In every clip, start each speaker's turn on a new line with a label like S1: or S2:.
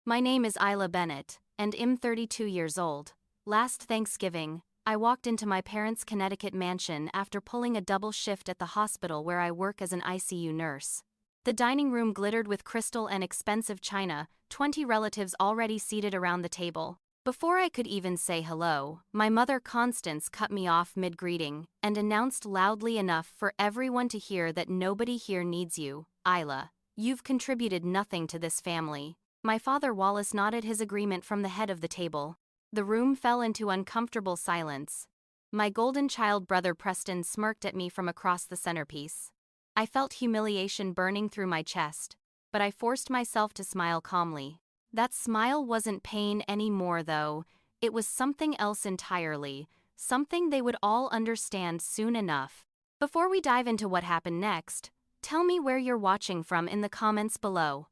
S1: My name is Isla Bennett, and I'm 32 years old. Last Thanksgiving, I walked into my parents' Connecticut mansion after pulling a double shift at the hospital where I work as an ICU nurse. The dining room glittered with crystal and expensive china, 20 relatives already seated around the table. Before I could even say hello, my mother Constance cut me off mid-greeting and announced loudly enough for everyone to hear that nobody here needs you, Isla. You've contributed nothing to this family. My father Wallace nodded his agreement from the head of the table. The room fell into uncomfortable silence. My golden child brother Preston smirked at me from across the centerpiece. I felt humiliation burning through my chest, but I forced myself to smile calmly. That smile wasn't pain anymore though, it was something else entirely, something they would all understand soon enough. Before we dive into what happened next, tell me where you're watching from in the comments below.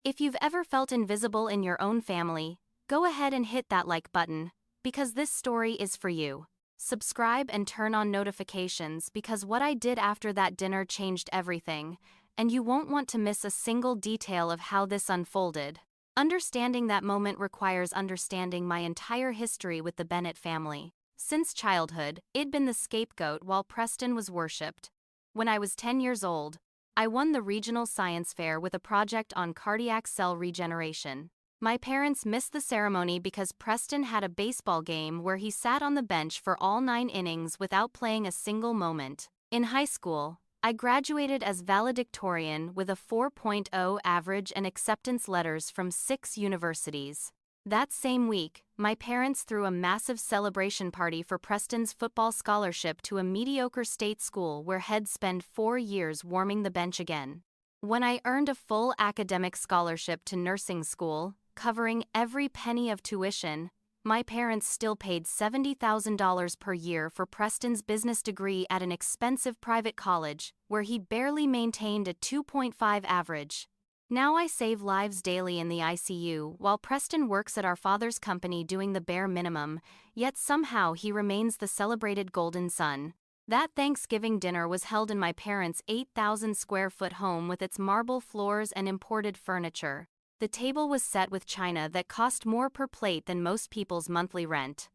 S1: If you've ever felt invisible in your own family, go ahead and hit that like button, because this story is for you. Subscribe and turn on notifications because what I did after that dinner changed everything, and you won't want to miss a single detail of how this unfolded. Understanding that moment requires understanding my entire history with the Bennett family. Since childhood, I'd been the scapegoat while Preston was worshipped. When I was 10 years old, I won the regional science fair with a project on cardiac cell regeneration. My parents missed the ceremony because Preston had a baseball game where he sat on the bench for all 9 innings without playing a single moment. In high school, I graduated as valedictorian with a 4.0 average and acceptance letters from 6 universities. That same week, my parents threw a massive celebration party for Preston's football scholarship to a mediocre state school where he'd spend 4 years warming the bench again. When I earned a full academic scholarship to nursing school, covering every penny of tuition, my parents still paid $70,000 per year for Preston's business degree at an expensive private college, where he barely maintained a 2.5 average. Now I save lives daily in the ICU while Preston works at our father's company doing the bare minimum, yet somehow he remains the celebrated golden son. That Thanksgiving dinner was held in my parents' 8,000 square foot home with its marble floors and imported furniture. The table was set with china that cost more per plate than most people's monthly rent.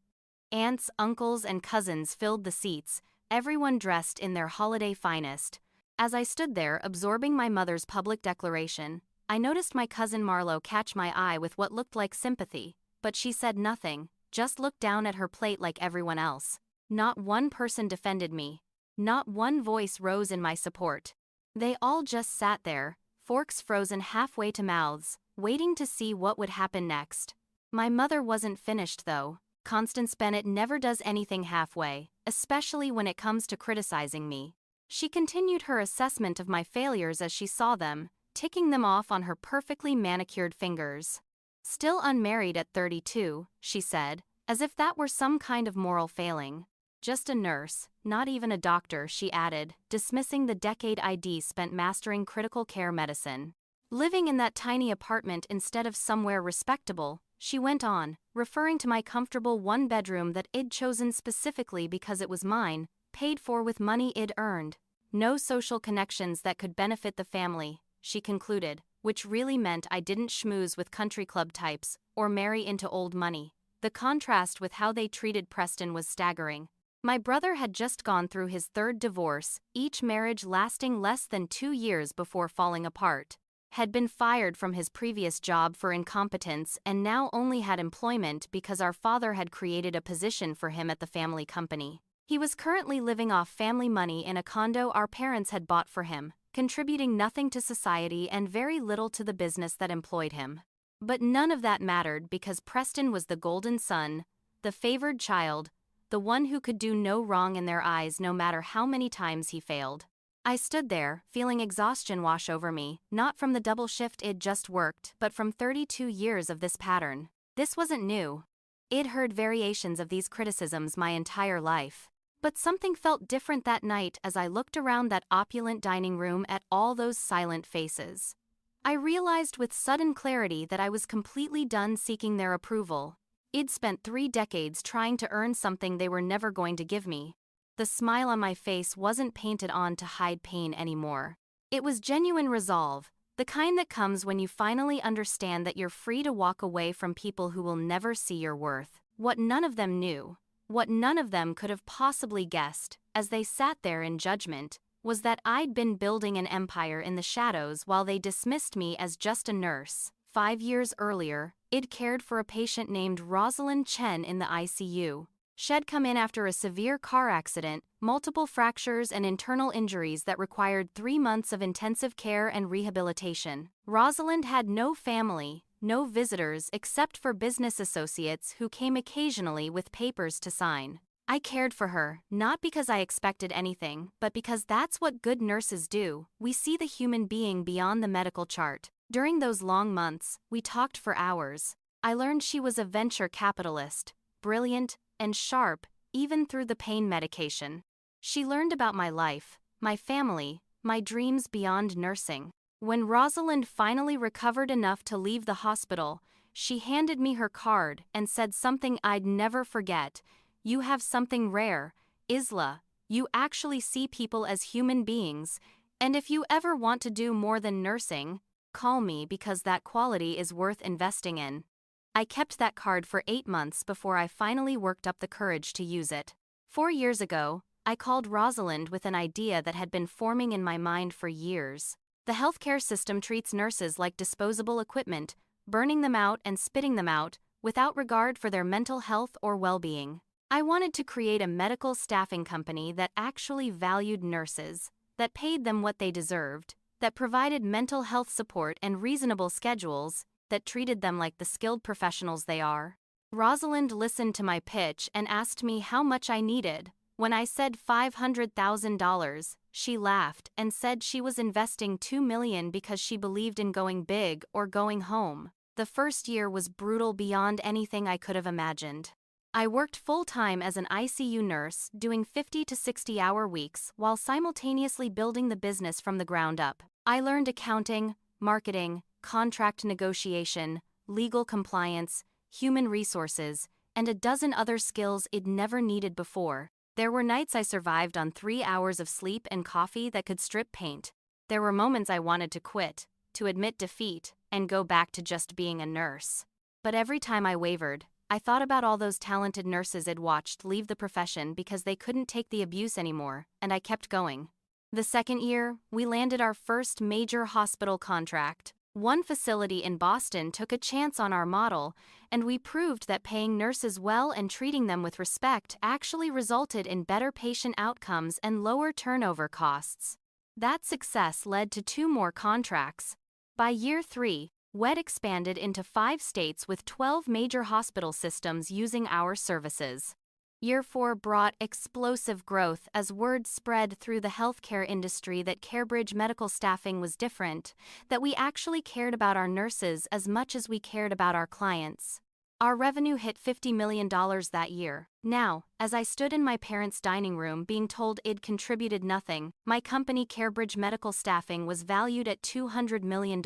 S1: Aunts, uncles, and cousins filled the seats, everyone dressed in their holiday finest. As I stood there absorbing my mother's public declaration, I noticed my cousin Marlo catch my eye with what looked like sympathy, but she said nothing, just looked down at her plate like everyone else. Not one person defended me. Not one voice rose in my support. They all just sat there, forks frozen halfway to mouths, waiting to see what would happen next. My mother wasn't finished though. Constance Bennett never does anything halfway, especially when it comes to criticizing me. She continued her assessment of my failures as she saw them, ticking them off on her perfectly manicured fingers. Still unmarried at 32, she said, as if that were some kind of moral failing. Just a nurse, not even a doctor, she added, dismissing the decade I'd spent mastering critical care medicine. Living in that tiny apartment instead of somewhere respectable, she went on, referring to my comfortable one-bedroom that I'd chosen specifically because it was mine, paid for with money I'd earned. No social connections that could benefit the family, she concluded, which really meant I didn't schmooze with country club types or marry into old money. The contrast with how they treated Preston was staggering. My brother had just gone through his 3rd divorce, each marriage lasting less than 2 years before falling apart. Had been fired from his previous job for incompetence and now only had employment because our father had created a position for him at the family company. He was currently living off family money in a condo our parents had bought for him, contributing nothing to society and very little to the business that employed him. But none of that mattered because Preston was the golden son, the favored child, the one who could do no wrong in their eyes no matter how many times he failed. I stood there, feeling exhaustion wash over me, not from the double shift I'd just worked, but from 32 years of this pattern. This wasn't new. I'd heard variations of these criticisms my entire life. But something felt different that night as I looked around that opulent dining room at all those silent faces. I realized with sudden clarity that I was completely done seeking their approval. I'd spent 3 decades trying to earn something they were never going to give me. The smile on my face wasn't painted on to hide pain anymore. It was genuine resolve, The kind that comes when you finally understand that you're free to walk away from people who will never see your worth. What none of them knew, what none of them could have possibly guessed, as they sat there in judgment, was that I'd been building an empire in the shadows while they dismissed me as just a nurse. 5 years earlier, I'd cared for a patient named Rosalind Chen in the ICU. She'd come in after a severe car accident, multiple fractures and internal injuries that required 3 months of intensive care and rehabilitation. Rosalind had no family, no visitors except for business associates who came occasionally with papers to sign. I cared for her, not because I expected anything, but because that's what good nurses do. We see the human being beyond the medical chart. During those long months, we talked for hours. I learned she was a venture capitalist, brilliant and sharp, even through the pain medication. She learned about my life, my family, my dreams beyond nursing. When Rosalind finally recovered enough to leave the hospital, she handed me her card and said something I'd never forget. "You have something rare, Isla. You actually see people as human beings, and if you ever want to do more than nursing, call me because that quality is worth investing in." I kept that card for 8 months before I finally worked up the courage to use it. 4 years ago, I called Rosalind with an idea that had been forming in my mind for years. The healthcare system treats nurses like disposable equipment, burning them out and spitting them out, without regard for their mental health or well-being. I wanted to create a medical staffing company that actually valued nurses, that paid them what they deserved, that provided mental health support and reasonable schedules, that treated them like the skilled professionals they are. Rosalind listened to my pitch and asked me how much I needed. When I said $500,000, she laughed and said she was investing $2 million because she believed in going big or going home. The first year was brutal beyond anything I could have imagined. I worked full-time as an ICU nurse, doing 50 to 60-hour weeks while simultaneously building the business from the ground up. I learned accounting, marketing, contract negotiation, legal compliance, human resources, and a dozen other skills I'd never needed before. There were nights I survived on 3 hours of sleep and coffee that could strip paint. There were moments I wanted to quit, to admit defeat, and go back to just being a nurse. But every time I wavered, I thought about all those talented nurses I'd watched leave the profession because they couldn't take the abuse anymore, and I kept going. The second year, we landed our first major hospital contract. One facility in Boston took a chance on our model, and we proved that paying nurses well and treating them with respect actually resulted in better patient outcomes and lower turnover costs. That success led to 2 more contracts. By year 3, WED expanded into 5 states with 12 major hospital systems using our services. Year 4 brought explosive growth as word spread through the healthcare industry that CareBridge Medical Staffing was different, that we actually cared about our nurses as much as we cared about our clients. Our revenue hit $50 million that year. Now, as I stood in my parents' dining room being told I'd contributed nothing, my company CareBridge Medical Staffing was valued at $200 million.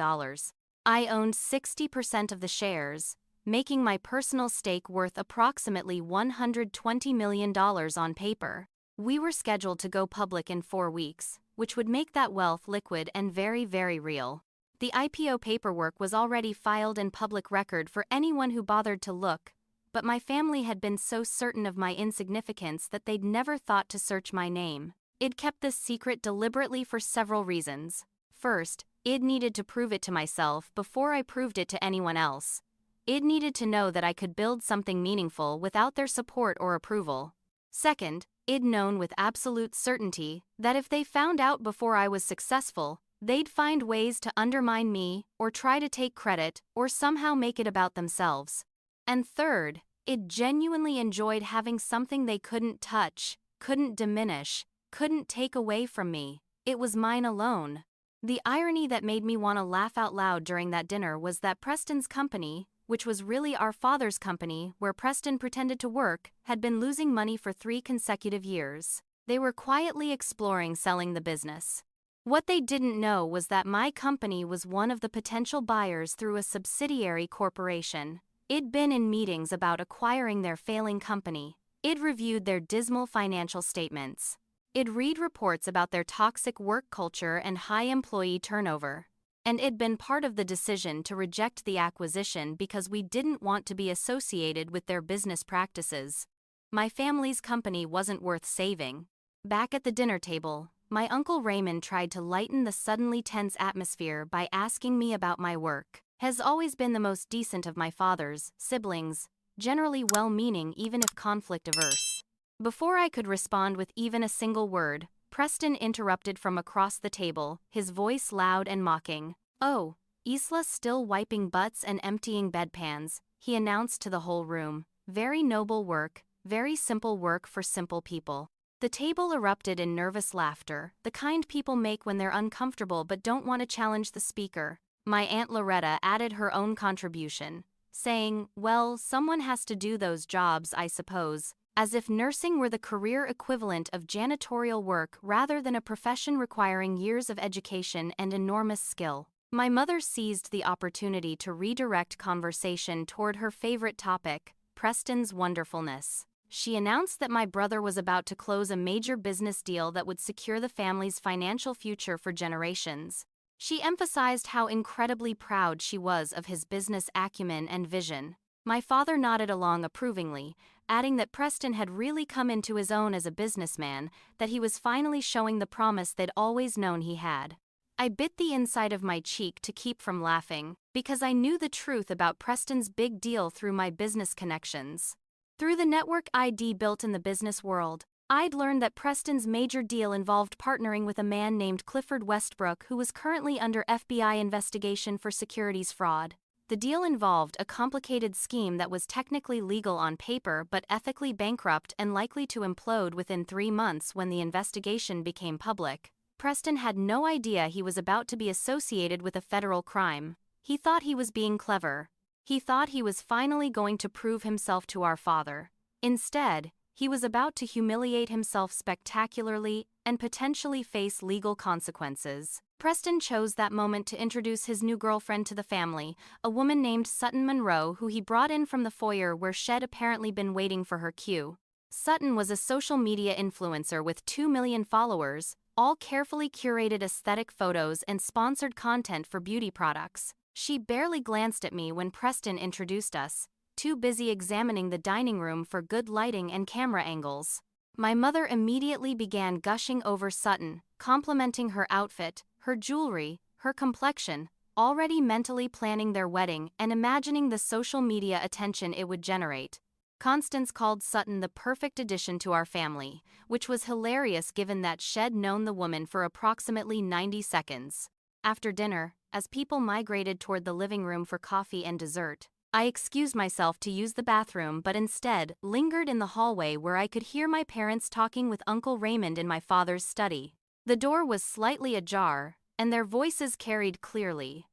S1: I owned 60% of the shares, making my personal stake worth approximately $120 million on paper. We were scheduled to go public in 4 weeks, which would make that wealth liquid and very, very real. The IPO paperwork was already filed in public record for anyone who bothered to look, but my family had been so certain of my insignificance that they'd never thought to search my name. I'd kept this secret deliberately for several reasons. First, I'd needed to prove it to myself before I proved it to anyone else. I'd needed to know that I could build something meaningful without their support or approval. Second, I'd known with absolute certainty that if they found out before I was successful, they'd find ways to undermine me or try to take credit or somehow make it about themselves. And third, I'd genuinely enjoyed having something they couldn't touch, couldn't diminish, couldn't take away from me. It was mine alone. The irony that made me want to laugh out loud during that dinner was that Preston's company, which was really our father's company where Preston pretended to work, had been losing money for 3 consecutive years. They were quietly exploring selling the business. What they didn't know was that my company was one of the potential buyers through a subsidiary corporation. I'd been in meetings about acquiring their failing company. I'd reviewed their dismal financial statements. I'd read reports about their toxic work culture and high employee turnover. And it'd been part of the decision to reject the acquisition because we didn't want to be associated with their business practices. My family's company wasn't worth saving. Back at the dinner table, my Uncle Raymond tried to lighten the suddenly tense atmosphere by asking me about my work. Has always been the most decent of my father's siblings, generally well-meaning even if conflict-averse. Before I could respond with even a single word, Preston interrupted from across the table, his voice loud and mocking. "Oh, Isla still wiping butts and emptying bedpans," he announced to the whole room. "Very noble work, very simple work for simple people." The table erupted in nervous laughter, the kind people make when they're uncomfortable but don't want to challenge the speaker. My Aunt Loretta added her own contribution, saying, "Well, someone has to do those jobs, I suppose," as if nursing were the career equivalent of janitorial work rather than a profession requiring years of education and enormous skill. My mother seized the opportunity to redirect conversation toward her favorite topic, Preston's wonderfulness. She announced that my brother was about to close a major business deal that would secure the family's financial future for generations. She emphasized how incredibly proud she was of his business acumen and vision. My father nodded along approvingly, adding that Preston had really come into his own as a businessman, that he was finally showing the promise they'd always known he had. I bit the inside of my cheek to keep from laughing, because I knew the truth about Preston's big deal through my business connections. Through the network ID built in the business world, I'd learned that Preston's major deal involved partnering with a man named Clifford Westbrook who was currently under FBI investigation for securities fraud. The deal involved a complicated scheme that was technically legal on paper but ethically bankrupt and likely to implode within 3 months when the investigation became public. Preston had no idea he was about to be associated with a federal crime. He thought he was being clever. He thought he was finally going to prove himself to our father. Instead, he was about to humiliate himself spectacularly and potentially face legal consequences. Preston chose that moment to introduce his new girlfriend to the family, a woman named Sutton Monroe who he brought in from the foyer where she'd apparently been waiting for her cue. Sutton was a social media influencer with 2 million followers, all carefully curated aesthetic photos and sponsored content for beauty products. She barely glanced at me when Preston introduced us, too busy examining the dining room for good lighting and camera angles. My mother immediately began gushing over Sutton, complimenting her outfit, her jewelry, her complexion, already mentally planning their wedding and imagining the social media attention it would generate. Constance called Sutton the perfect addition to our family, which was hilarious given that she'd known the woman for approximately 90 seconds. After dinner, as people migrated toward the living room for coffee and dessert, I excused myself to use the bathroom but instead lingered in the hallway where I could hear my parents talking with Uncle Raymond in my father's study. The door was slightly ajar, and their voices carried clearly.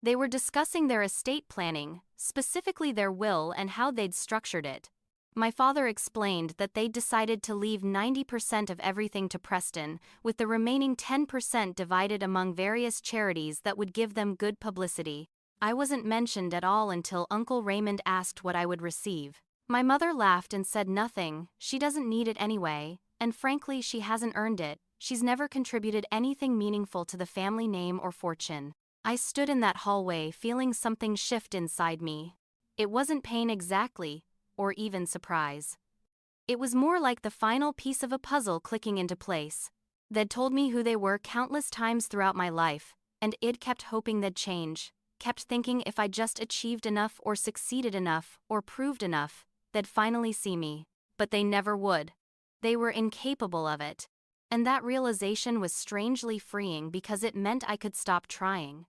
S1: They were discussing their estate planning, specifically their will and how they'd structured it. My father explained that they'd decided to leave 90% of everything to Preston, with the remaining 10% divided among various charities that would give them good publicity. I wasn't mentioned at all until Uncle Raymond asked what I would receive. My mother laughed and said nothing, she doesn't need it anyway, and frankly she hasn't earned it, she's never contributed anything meaningful to the family name or fortune. I stood in that hallway feeling something shift inside me. It wasn't pain exactly, or even surprise. It was more like the final piece of a puzzle clicking into place. They'd told me who they were countless times throughout my life, and I'd kept hoping they'd change, kept thinking if I just achieved enough or succeeded enough or proved enough, they'd finally see me. But they never would. They were incapable of it. And that realization was strangely freeing because it meant I could stop trying.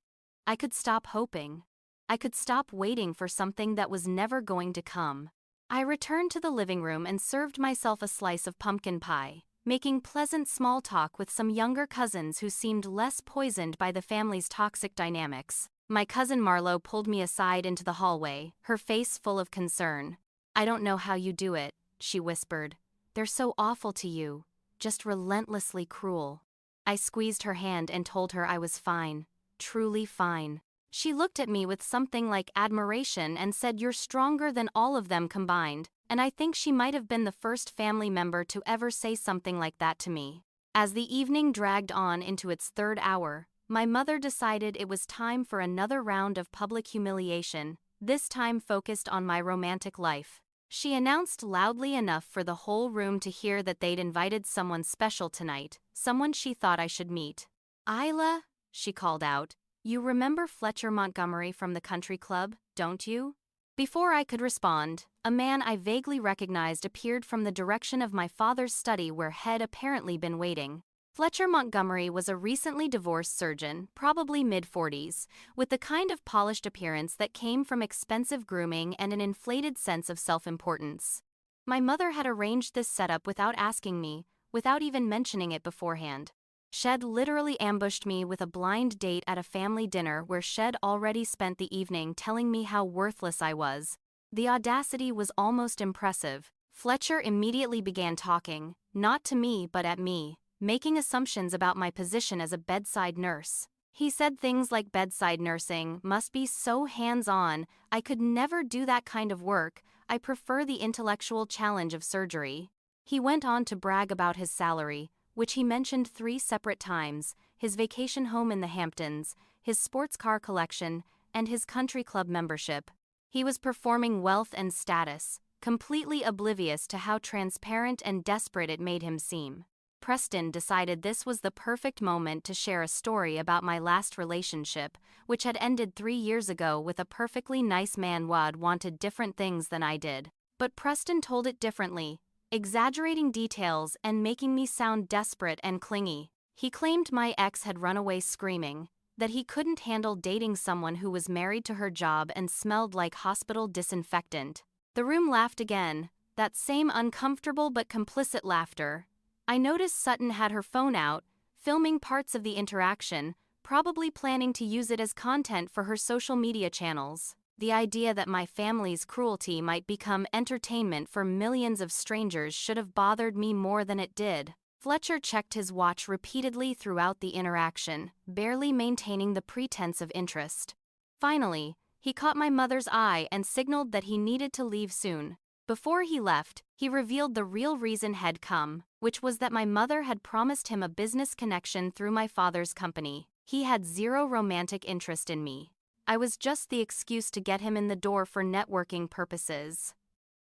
S1: I could stop hoping. I could stop waiting for something that was never going to come. I returned to the living room and served myself a slice of pumpkin pie, making pleasant small talk with some younger cousins who seemed less poisoned by the family's toxic dynamics. My cousin Marlo pulled me aside into the hallway, her face full of concern. "I don't know how you do it," she whispered. "They're so awful to you, just relentlessly cruel." I squeezed her hand and told her I was fine, truly fine. She looked at me with something like admiration and said, "You're stronger than all of them combined," and I think she might have been the first family member to ever say something like that to me. As the evening dragged on into its third hour, my mother decided it was time for another round of public humiliation, this time focused on my romantic life. She announced loudly enough for the whole room to hear that they'd invited someone special tonight, someone she thought I should meet. "Isla," she called out, "you remember Fletcher Montgomery from the country club, don't you?" Before I could respond, a man I vaguely recognized appeared from the direction of my father's study where Head apparently been waiting. Fletcher Montgomery was a recently divorced surgeon, probably mid-40s, with the kind of polished appearance that came from expensive grooming and an inflated sense of self-importance. My mother had arranged this setup without asking me, without even mentioning it beforehand. Shed literally ambushed me with a blind date at a family dinner where Shed already spent the evening telling me how worthless I was. The audacity was almost impressive. Fletcher immediately began talking, not to me but at me, making assumptions about my position as a bedside nurse. He said things like bedside nursing must be so hands-on, I could never do that kind of work, I prefer the intellectual challenge of surgery. He went on to brag about his salary, which he mentioned 3 separate times, his vacation home in the Hamptons, his sports car collection, and his country club membership. He was performing wealth and status, completely oblivious to how transparent and desperate it made him seem. Preston decided this was the perfect moment to share a story about my last relationship, which had ended 3 years ago with a perfectly nice man who wanted different things than I did. But Preston told it differently, exaggerating details and making me sound desperate and clingy. He claimed my ex had run away screaming, that he couldn't handle dating someone who was married to her job and smelled like hospital disinfectant. The room laughed again, that same uncomfortable but complicit laughter. I noticed Sutton had her phone out, filming parts of the interaction, probably planning to use it as content for her social media channels. The idea that my family's cruelty might become entertainment for millions of strangers should have bothered me more than it did. Fletcher checked his watch repeatedly throughout the interaction, barely maintaining the pretense of interest. Finally, he caught my mother's eye and signaled that he needed to leave soon. Before he left, he revealed the real reason had come, which was that my mother had promised him a business connection through my father's company. He had zero romantic interest in me. I was just the excuse to get him in the door for networking purposes.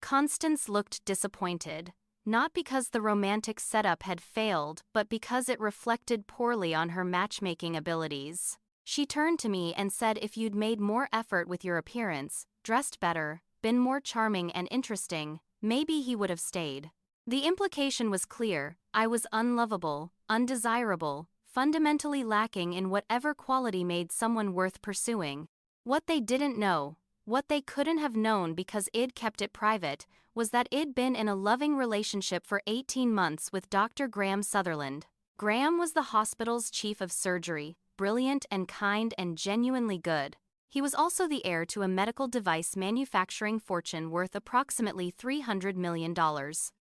S1: Constance looked disappointed, not because the romantic setup had failed, but because it reflected poorly on her matchmaking abilities. She turned to me and said if you'd made more effort with your appearance, dressed better, been more charming and interesting, maybe he would have stayed. The implication was clear, I was unlovable, undesirable, fundamentally lacking in whatever quality made someone worth pursuing. What they didn't know, what they couldn't have known because I'd kept it private, was that I'd been in a loving relationship for 18 months with Dr. Graham Sutherland. Graham was the hospital's chief of surgery, brilliant and kind and genuinely good. He was also the heir to a medical device manufacturing fortune worth approximately $300 million.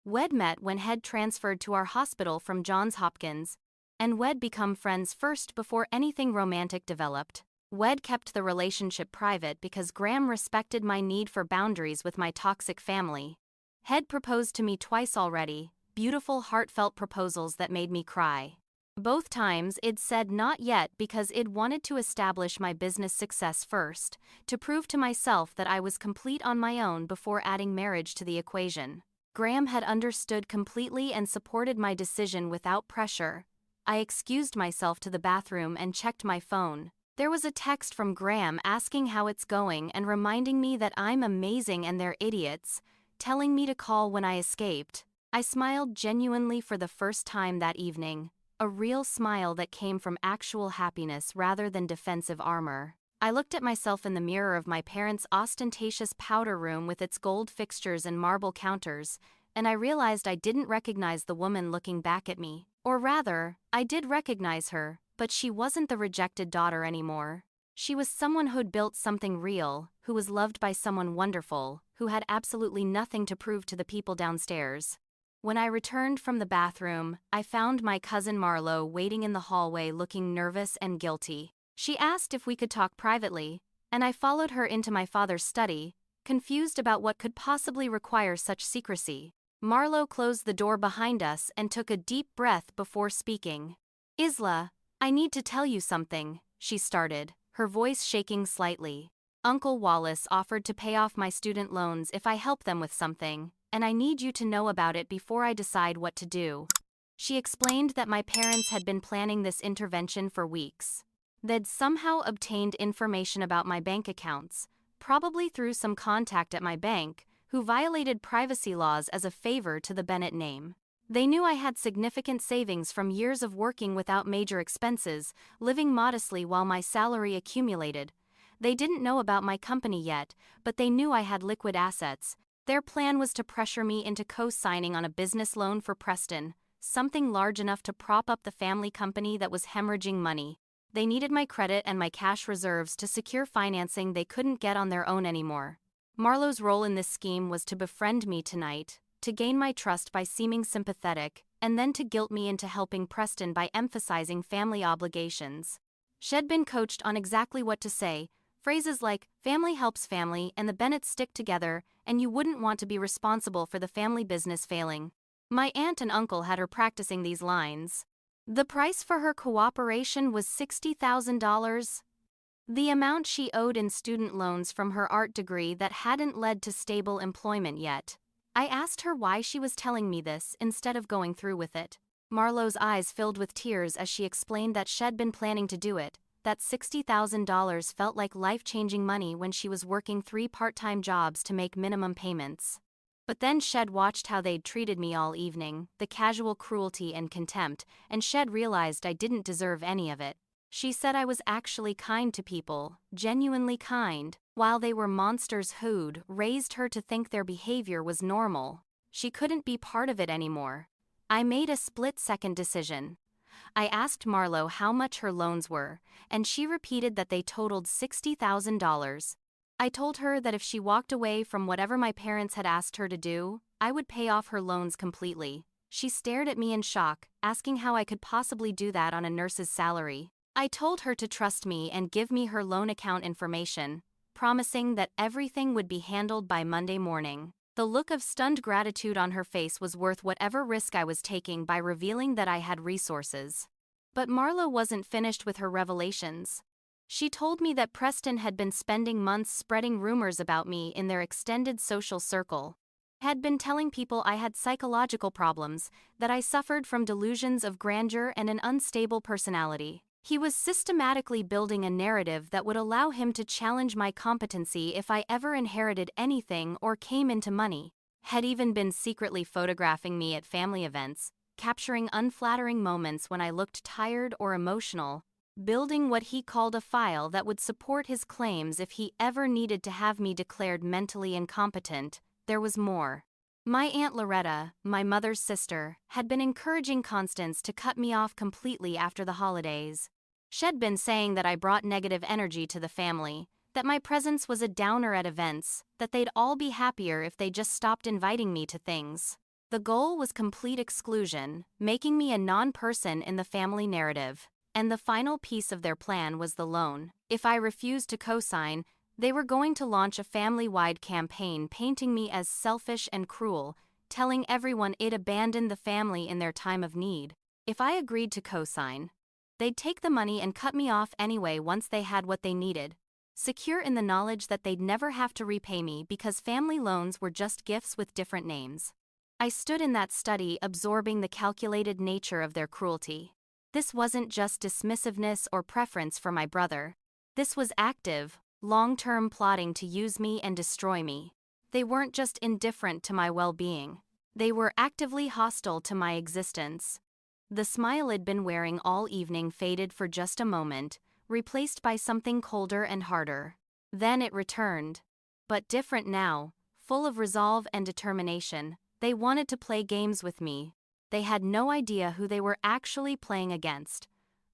S1: We'd met when Head transferred to our hospital from Johns Hopkins, and we'd become friends first before anything romantic developed. We'd kept the relationship private because Graham respected my need for boundaries with my toxic family. Head proposed to me twice already, beautiful heartfelt proposals that made me cry. Both times I'd said not yet because I'd wanted to establish my business success first, to prove to myself that I was complete on my own before adding marriage to the equation. Graham had understood completely and supported my decision without pressure. I excused myself to the bathroom and checked my phone. There was a text from Graham asking how it's going and reminding me that I'm amazing and they're idiots, telling me to call when I escaped. I smiled genuinely for the first time that evening, a real smile that came from actual happiness rather than defensive armor. I looked at myself in the mirror of my parents' ostentatious powder room with its gold fixtures and marble counters, and I realized I didn't recognize the woman looking back at me. Or rather, I did recognize her, but she wasn't the rejected daughter anymore. She was someone who'd built something real, who was loved by someone wonderful, who had absolutely nothing to prove to the people downstairs. When I returned from the bathroom, I found my cousin Marlo waiting in the hallway looking nervous and guilty. She asked if we could talk privately, and I followed her into my father's study, confused about what could possibly require such secrecy. Marlo closed the door behind us and took a deep breath before speaking. "Isla, "I need to tell you something," she started, her voice shaking slightly. "Uncle Wallace offered to pay off my student loans if I help them with something, and I need you to know about it before I decide what to do." She explained that my parents had been planning this intervention for weeks. They'd somehow obtained information about my bank accounts, probably through some contact at my bank, who violated privacy laws as a favor to the Bennett name. They knew I had significant savings from years of working without major expenses, living modestly while my salary accumulated. They didn't know about my company yet, but they knew I had liquid assets. Their plan was to pressure me into co-signing on a business loan for Preston, something large enough to prop up the family company that was hemorrhaging money. They needed my credit and my cash reserves to secure financing they couldn't get on their own anymore. Marlowe's role in this scheme was to befriend me tonight, to gain my trust by seeming sympathetic, and then to guilt me into helping Preston by emphasizing family obligations. She'd been coached on exactly what to say, phrases like, "Family helps family and the Bennetts stick together, and you wouldn't want to be responsible for the family business failing." My aunt and uncle had her practicing these lines. The price for her cooperation was $60,000. The amount she owed in student loans from her art degree that hadn't led to stable employment yet. I asked her why she was telling me this instead of going through with it. Marlowe's eyes filled with tears as she explained that she'd been planning to do it, that $60,000 felt like life-changing money when she was working 3 part-time jobs to make minimum payments. But then Shed watched how they'd treated me all evening, the casual cruelty and contempt, and Shed realized I didn't deserve any of it. She said I was actually kind to people, genuinely kind, while they were monsters who'd raised her to think their behavior was normal. She couldn't be part of it anymore. I made a split-second decision. I asked Marlowe how much her loans were, and she repeated that they totaled $60,000. I told her that if she walked away from whatever my parents had asked her to do, I would pay off her loans completely. She stared at me in shock, asking how I could possibly do that on a nurse's salary. I told her to trust me and give me her loan account information, promising that everything would be handled by Monday morning. The look of stunned gratitude on her face was worth whatever risk I was taking by revealing that I had resources. But Marlowe wasn't finished with her revelations. She told me that Preston had been spending months spreading rumors about me in their extended social circle. Had been telling people I had psychological problems, that I suffered from delusions of grandeur and an unstable personality. He was systematically building a narrative that would allow him to challenge my competency if I ever inherited anything or came into money. Had even been secretly photographing me at family events, capturing unflattering moments when I looked tired or emotional, building what he called a file that would support his claims if he ever needed to have me declared mentally incompetent. There was more. My Aunt Loretta, my mother's sister, had been encouraging Constance to cut me off completely after the holidays. She'd been saying that I brought negative energy to the family, that my presence was a downer at events, that they'd all be happier if they just stopped inviting me to things. The goal was complete exclusion, making me a non-person in the family narrative. And the final piece of their plan was the loan. If I refused to co-sign, they were going to launch a family-wide campaign painting me as selfish and cruel, telling everyone it abandoned the family in their time of need. If I agreed to co-sign, they'd take the money and cut me off anyway once they had what they needed, secure in the knowledge that they'd never have to repay me because family loans were just gifts with different names. I stood in that study absorbing the calculated nature of their cruelty. This wasn't just dismissiveness or preference for my brother. This was active, long-term plotting to use me and destroy me. They weren't just indifferent to my well-being. They were actively hostile to my existence. The smile I'd been wearing all evening faded for just a moment, replaced by something colder and harder. Then it returned. But different now, full of resolve and determination. They wanted to play games with me. They had no idea who they were actually playing against.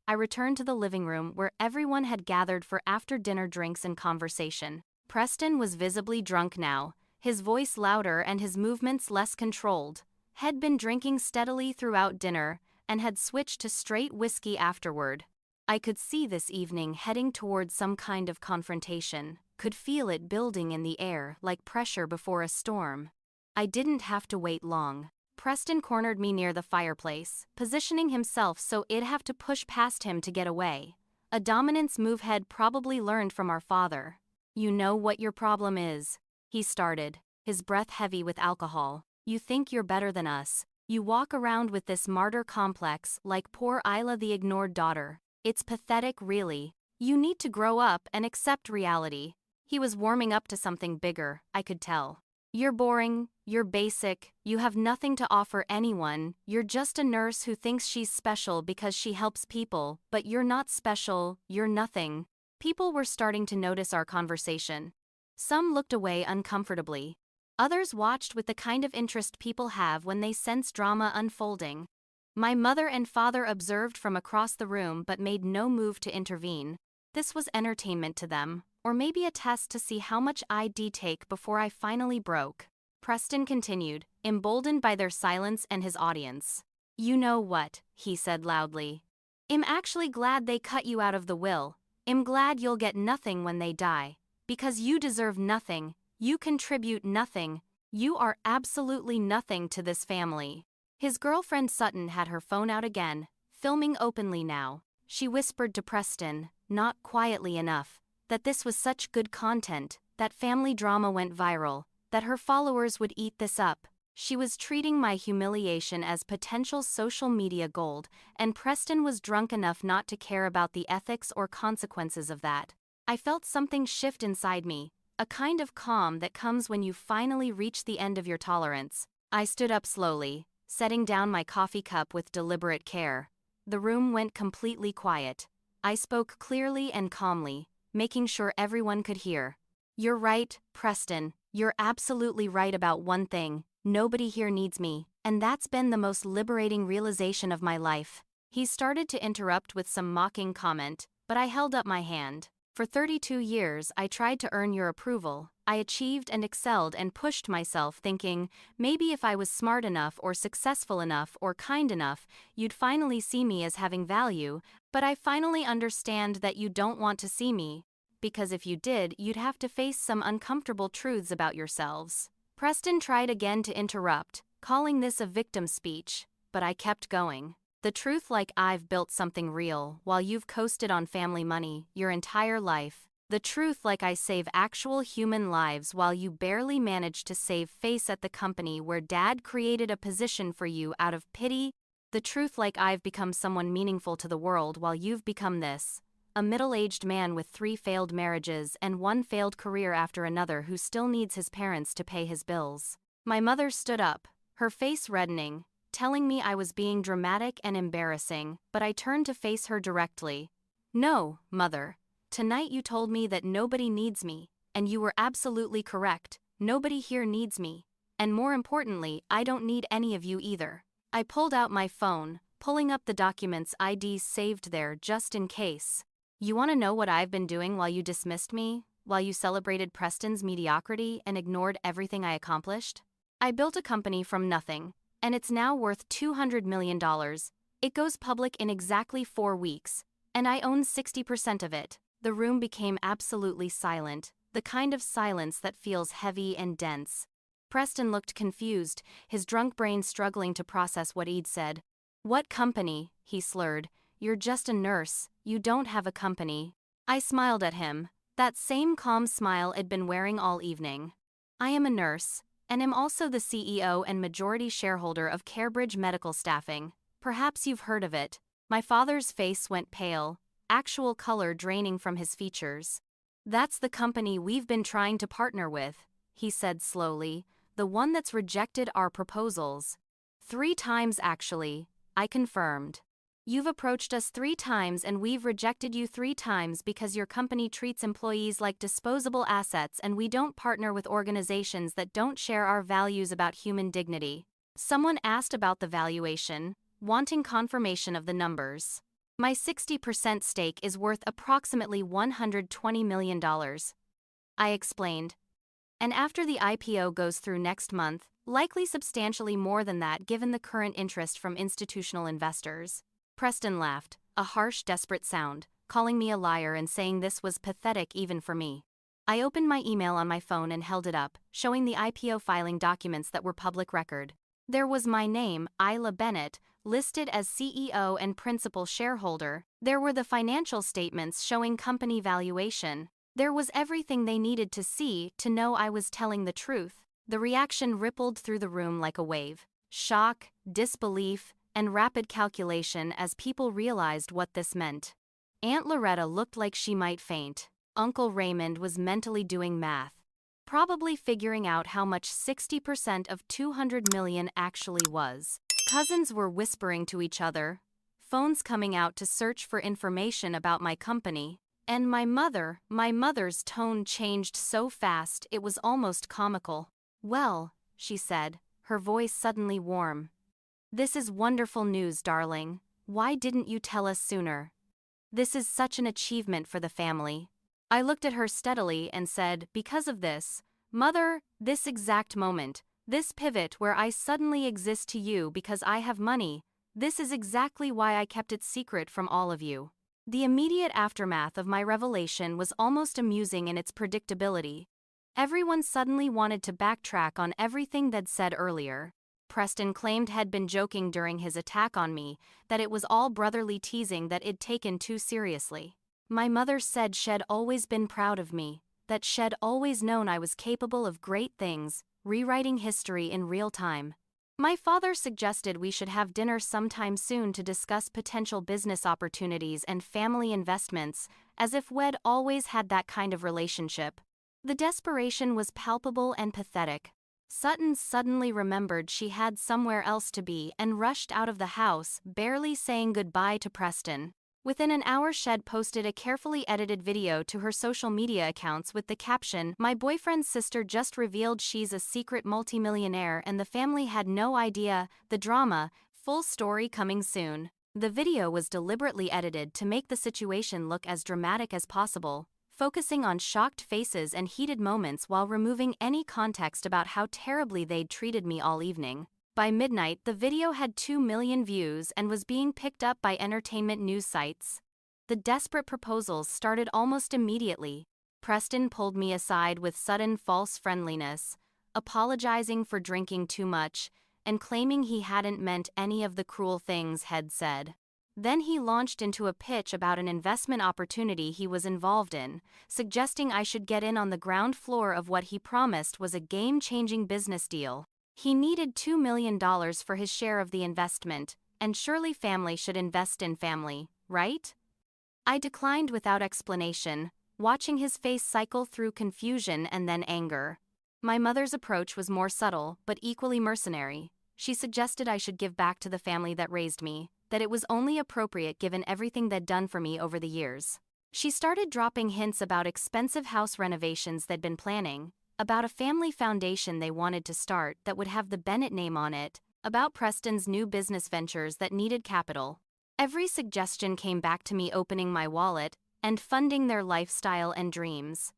S1: I returned to the living room where everyone had gathered for after-dinner drinks and conversation. Preston was visibly drunk now, his voice louder and his movements less controlled. Had been drinking steadily throughout dinner and had switched to straight whiskey afterward. I could see this evening heading towards some kind of confrontation, could feel it building in the air like pressure before a storm. I didn't have to wait long. Preston cornered me near the fireplace, positioning himself so I'd have to push past him to get away. A dominance move he'd probably learned from our father. "You know what your problem is," he started, his breath heavy with alcohol. "You think you're better than us. You walk around with this martyr complex like poor Isla the ignored daughter. It's pathetic, really. You need to grow up and accept reality." He was warming up to something bigger, I could tell. "You're boring, you're basic, you have nothing to offer anyone, you're just a nurse who thinks she's special because she helps people, but you're not special, you're nothing." People were starting to notice our conversation. Some looked away uncomfortably. Others watched with the kind of interest people have when they sense drama unfolding. My mother and father observed from across the room but made no move to intervene. This was entertainment to them, or maybe a test to see how much I'd take before I finally broke. Preston continued, emboldened by their silence and his audience. "You know what," he said loudly. "I'm actually glad they cut you out of the will. I'm glad you'll get nothing when they die. Because you deserve nothing, you contribute nothing, you are absolutely nothing to this family." His girlfriend Sutton had her phone out again, filming openly now. She whispered to Preston, not quietly enough, that this was such good content, that family drama went viral, that her followers would eat this up. She was treating my humiliation as potential social media gold, and Preston was drunk enough not to care about the ethics or consequences of that. I felt something shift inside me, a kind of calm that comes when you finally reach the end of your tolerance. I stood up slowly, setting down my coffee cup with deliberate care. The room went completely quiet. I spoke clearly and calmly, making sure everyone could hear. "You're right, Preston. You're absolutely right about one thing. Nobody here needs me, and that's been the most liberating realization of my life." He started to interrupt with some mocking comment, but I held up my hand. "For 32 years I tried to earn your approval. I achieved and excelled and pushed myself thinking, maybe if I was smart enough or successful enough or kind enough, you'd finally see me as having value, but I finally understand that you don't want to see me. Because if you did, you'd have to face some uncomfortable truths about yourselves." Preston tried again to interrupt, calling this a victim speech, but I kept going. "The truth, like I've built something real while you've coasted on family money your entire life. The truth, like I save actual human lives while you barely managed to save face at the company where Dad created a position for you out of pity. The truth, like I've become someone meaningful to the world while you've become this, a middle-aged man with 3 failed marriages and 1 failed career after another who still needs his parents to pay his bills." My mother stood up, her face reddening, telling me I was being dramatic and embarrassing, but I turned to face her directly. "No, Mother. Tonight you told me that nobody needs me, and you were absolutely correct. Nobody here needs me. And more importantly, I don't need any of you either." I pulled out my phone, pulling up the documents I'd saved there just in case. "You want to know what I've been doing while you dismissed me, while you celebrated Preston's mediocrity and ignored everything I accomplished? I built a company from nothing, and it's now worth $200 million. It goes public in exactly 4 weeks, and I own 60% of it." The room became absolutely silent, the kind of silence that feels heavy and dense. Preston looked confused, his drunk brain struggling to process what he'd said. "What company?" he slurred. "You're just a nurse, you don't have a company." I smiled at him, that same calm smile I'd been wearing all evening. "I am a nurse, and am also the CEO and majority shareholder of CareBridge Medical Staffing. Perhaps you've heard of it." My father's face went pale, actual color draining from his features. "That's the company we've been trying to partner with," he said slowly, "the one that's rejected our proposals." 3 times actually, I confirmed. "You've approached us 3 times and we've rejected you 3 times because your company treats employees like disposable assets and we don't partner with organizations that don't share our values about human dignity." Someone asked about the valuation, wanting confirmation of the numbers. "My 60% stake is worth approximately $120 million. I explained. "And after the IPO goes through next month, likely substantially more than that given the current interest from institutional investors." Preston laughed, a harsh, desperate sound, calling me a liar and saying this was pathetic even for me. I opened my email on my phone and held it up, showing the IPO filing documents that were public record. There was my name, Isla Bennett, listed as CEO and principal shareholder. There were the financial statements showing company valuation. There was everything they needed to see to know I was telling the truth. The reaction rippled through the room like a wave. Shock, disbelief, and rapid calculation as people realized what this meant. Aunt Loretta looked like she might faint. Uncle Raymond was mentally doing math, probably figuring out how much 60% of 200 million actually was. Cousins were whispering to each other, phones coming out to search for information about my company, and my mother's tone changed so fast it was almost comical. "Well," she said, her voice suddenly warm. "This is wonderful news, darling. Why didn't you tell us sooner? This is such an achievement for the family." I looked at her steadily and said, "Because of this, Mother, this exact moment, this pivot where I suddenly exist to you because I have money, this is exactly why I kept it secret from all of you." The immediate aftermath of my revelation was almost amusing in its predictability. Everyone suddenly wanted to backtrack on everything they'd said earlier. Preston claimed had been joking during his attack on me, that it was all brotherly teasing that I'd taken too seriously. My mother said she'd always been proud of me, that she'd always known I was capable of great things, rewriting history in real time. My father suggested we should have dinner sometime soon to discuss potential business opportunities and family investments, as if we'd always had that kind of relationship. The desperation was palpable and pathetic. Sutton suddenly remembered she had somewhere else to be and rushed out of the house, barely saying goodbye to Preston. Within an hour, she'd posted a carefully edited video to her social media accounts with the caption, "My boyfriend's sister just revealed she's a secret multimillionaire and the family had no idea, the drama, full story coming soon." The video was deliberately edited to make the situation look as dramatic as possible, focusing on shocked faces and heated moments while removing any context about how terribly they'd treated me all evening. By midnight, the video had 2 million views and was being picked up by entertainment news sites. The desperate proposals started almost immediately. Preston pulled me aside with sudden false friendliness, apologizing for drinking too much, and claiming he hadn't meant any of the cruel things he'd said. Then he launched into a pitch about an investment opportunity he was involved in, suggesting I should get in on the ground floor of what he promised was a game-changing business deal. He needed $2 million for his share of the investment, and surely family should invest in family, right? I declined without explanation, watching his face cycle through confusion and then anger. My mother's approach was more subtle, but equally mercenary. She suggested I should give back to the family that raised me, that it was only appropriate given everything they'd done for me over the years. She started dropping hints about expensive house renovations they'd been planning, about a family foundation they wanted to start that would have the Bennett name on it, about Preston's new business ventures that needed capital. Every suggestion came back to me opening my wallet and funding their lifestyle and dreams.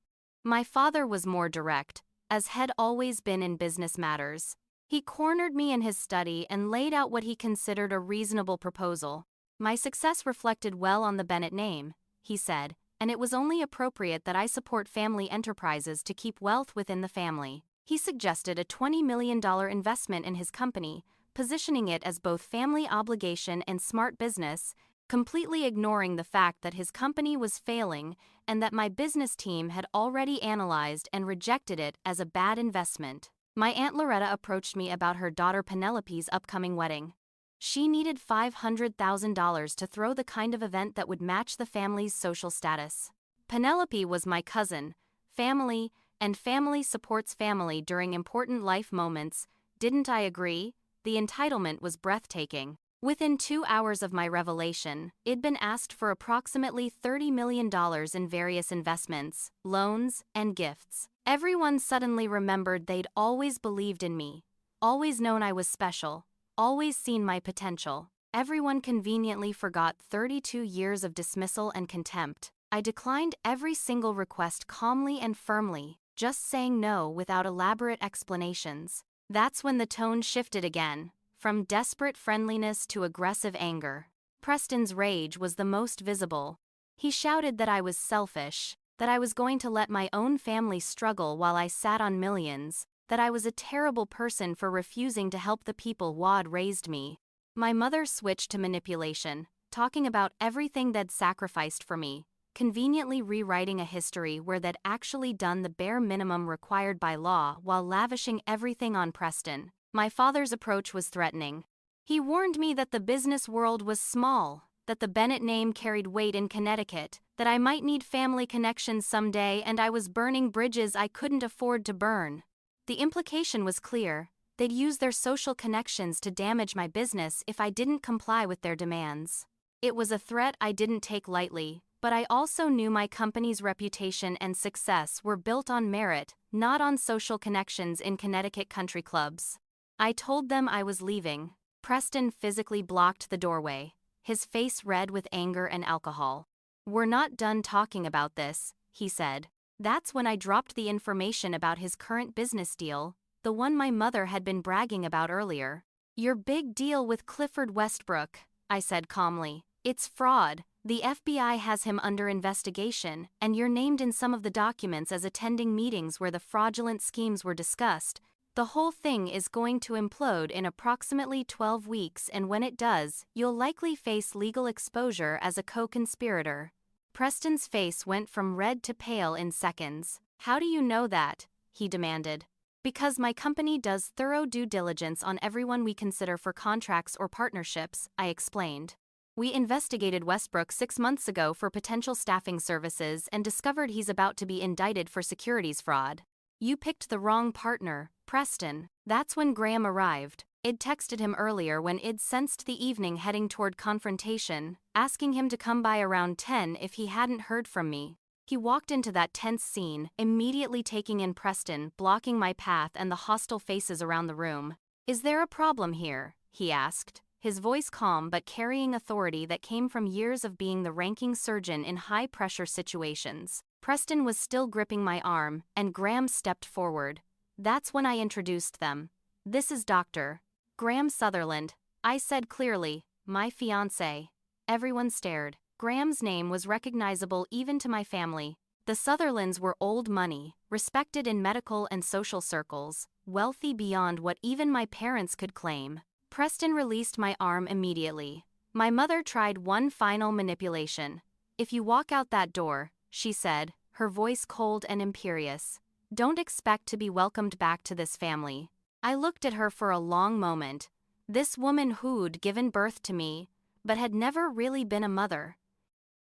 S1: My father was more direct, as had always been in business matters. He cornered me in his study and laid out what he considered a reasonable proposal. "My success reflected well on the Bennett name," he said, "and it was only appropriate that I support family enterprises to keep wealth within the family." He suggested a $20 million investment in his company, positioning it as both family obligation and smart business, completely ignoring the fact that his company was failing and that my business team had already analyzed and rejected it as a bad investment. My Aunt Loretta approached me about her daughter Penelope's upcoming wedding. She needed $500,000 to throw the kind of event that would match the family's social status. Penelope was my cousin, family, and family supports family during important life moments. Didn't I agree? The entitlement was breathtaking. Within 2 hours of my revelation, I'd been asked for approximately $30 million in various investments, loans, and gifts. Everyone suddenly remembered they'd always believed in me, always known I was special, always seen my potential. Everyone conveniently forgot 32 years of dismissal and contempt. I declined every single request calmly and firmly, just saying no without elaborate explanations. That's when the tone shifted again, from desperate friendliness to aggressive anger. Preston's rage was the most visible. He shouted that I was selfish, that I was going to let my own family struggle while I sat on millions, that I was a terrible person for refusing to help the people who'd raised me. My mother switched to manipulation, talking about everything they'd sacrificed for me, conveniently rewriting a history where they'd actually done the bare minimum required by law while lavishing everything on Preston. My father's approach was threatening. He warned me that the business world was small, that the Bennett name carried weight in Connecticut, that I might need family connections someday, and I was burning bridges I couldn't afford to burn. The implication was clear. They'd use their social connections to damage my business if I didn't comply with their demands. It was a threat I didn't take lightly, but I also knew my company's reputation and success were built on merit, not on social connections in Connecticut country clubs. I told them I was leaving. Preston physically blocked the doorway, his face red with anger and alcohol. "We're not done talking about this," he said. That's when I dropped the information about his current business deal, the one my mother had been bragging about earlier. "Your big deal with Clifford Westbrook," I said calmly. "It's fraud. The FBI has him under investigation, and you're named in some of the documents as attending meetings where the fraudulent schemes were discussed. The whole thing is going to implode in approximately 12 weeks, and when it does, you'll likely face legal exposure as a co-conspirator." Preston's face went from red to pale in seconds. "How do you know that?" he demanded. "Because my company does thorough due diligence on everyone we consider for contracts or partnerships," I explained. "We investigated Westbrook 6 months ago for potential staffing services and discovered he's about to be indicted for securities fraud. You picked the wrong partner, Preston." That's when Graham arrived. I'd texted him earlier when I'd sensed the evening heading toward confrontation, asking him to come by around 10 if he hadn't heard from me. He walked into that tense scene, immediately taking in Preston, blocking my path and the hostile faces around the room. "Is there a problem here?" he asked, his voice calm but carrying authority that came from years of being the ranking surgeon in high-pressure situations. Preston was still gripping my arm, and Graham stepped forward. That's when I introduced them. "This is Dr. Graham Sutherland," I said clearly, "my fiancé." Everyone stared. Graham's name was recognizable even to my family. The Sutherlands were old money, respected in medical and social circles, wealthy beyond what even my parents could claim. Preston released my arm immediately. My mother tried one final manipulation. "If you walk out that door," she said, her voice cold and imperious, "don't expect to be welcomed back to this family." I looked at her for a long moment. This woman who'd given birth to me, but had never really been a mother.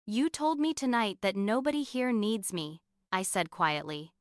S1: "You told me tonight that nobody here needs me," I said quietly.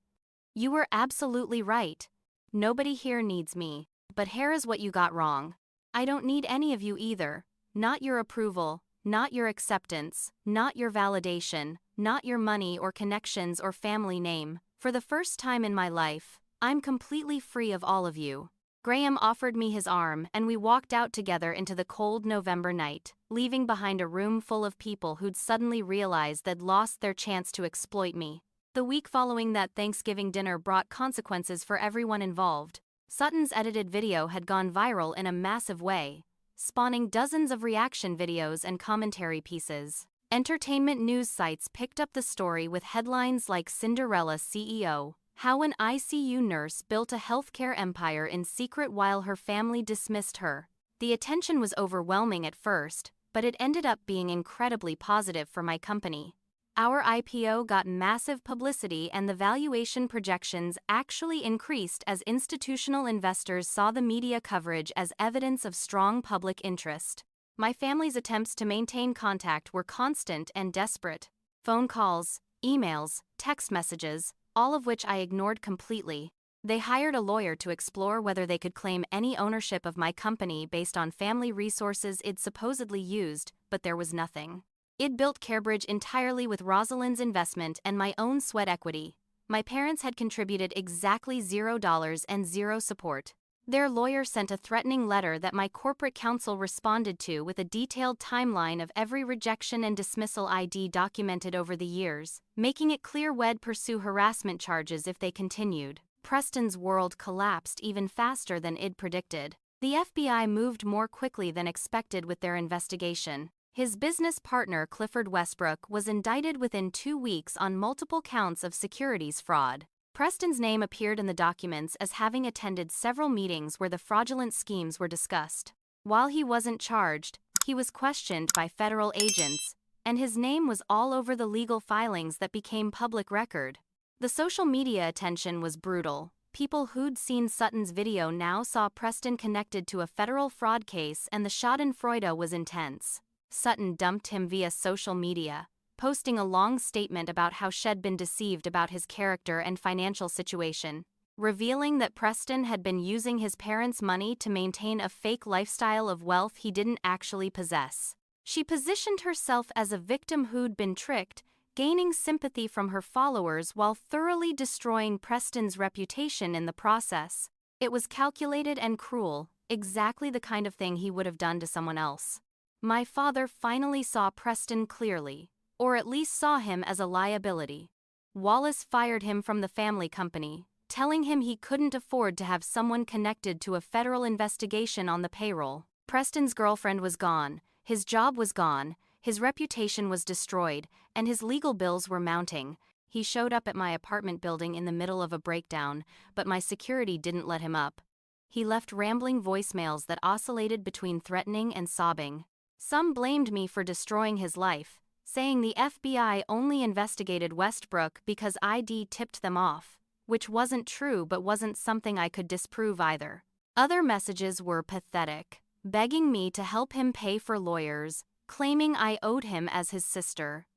S1: "You were absolutely right. Nobody here needs me. But here is what you got wrong. I don't need any of you either. Not your approval, not your acceptance, not your validation, not your money or connections or family name. For the first time in my life, I'm completely free of all of you." Graham offered me his arm, and we walked out together into the cold November night, leaving behind a room full of people who'd suddenly realized they'd lost their chance to exploit me. The week following that Thanksgiving dinner brought consequences for everyone involved. Sutton's edited video had gone viral in a massive way, spawning dozens of reaction videos and commentary pieces. Entertainment news sites picked up the story with headlines like "Cinderella CEO, How an ICU Nurse Built a Healthcare Empire in Secret While Her Family Dismissed Her." The attention was overwhelming at first, but it ended up being incredibly positive for my company. Our IPO got massive publicity, and the valuation projections actually increased as institutional investors saw the media coverage as evidence of strong public interest. My family's attempts to maintain contact were constant and desperate. Phone calls, emails, text messages, all of which I ignored completely. They hired a lawyer to explore whether they could claim any ownership of my company based on family resources I'd supposedly used, but there was nothing. I'd built CareBridge entirely with Rosalind's investment and my own sweat equity. My parents had contributed exactly $0 and zero support. Their lawyer sent a threatening letter that my corporate counsel responded to with a detailed timeline of every rejection and dismissal ID documented over the years, making it clear we'd pursue harassment charges if they continued. Preston's world collapsed even faster than I'd predicted. The FBI moved more quickly than expected with their investigation. His business partner Clifford Westbrook was indicted within 2 weeks on multiple counts of securities fraud. Preston's name appeared in the documents as having attended several meetings where the fraudulent schemes were discussed. While he wasn't charged, he was questioned by federal agents, and his name was all over the legal filings that became public record. The social media attention was brutal. People who'd seen Sutton's video now saw Preston connected to a federal fraud case, and the schadenfreude was intense. Sutton dumped him via social media, posting a long statement about how she'd been deceived about his character and financial situation, revealing that Preston had been using his parents' money to maintain a fake lifestyle of wealth he didn't actually possess. She positioned herself as a victim who'd been tricked, gaining sympathy from her followers while thoroughly destroying Preston's reputation in the process. It was calculated and cruel, exactly the kind of thing he would have done to someone else. My father finally saw Preston clearly, or at least saw him as a liability. Wallace fired him from the family company, telling him he couldn't afford to have someone connected to a federal investigation on the payroll. Preston's girlfriend was gone, his job was gone, his reputation was destroyed, and his legal bills were mounting. He showed up at my apartment building in the middle of a breakdown, but my security didn't let him up. He left rambling voicemails that oscillated between threatening and sobbing. Some blamed me for destroying his life, saying the FBI only investigated Westbrook because ID tipped them off, which wasn't true but wasn't something I could disprove either. Other messages were pathetic, begging me to help him pay for lawyers, claiming I owed him as his sister.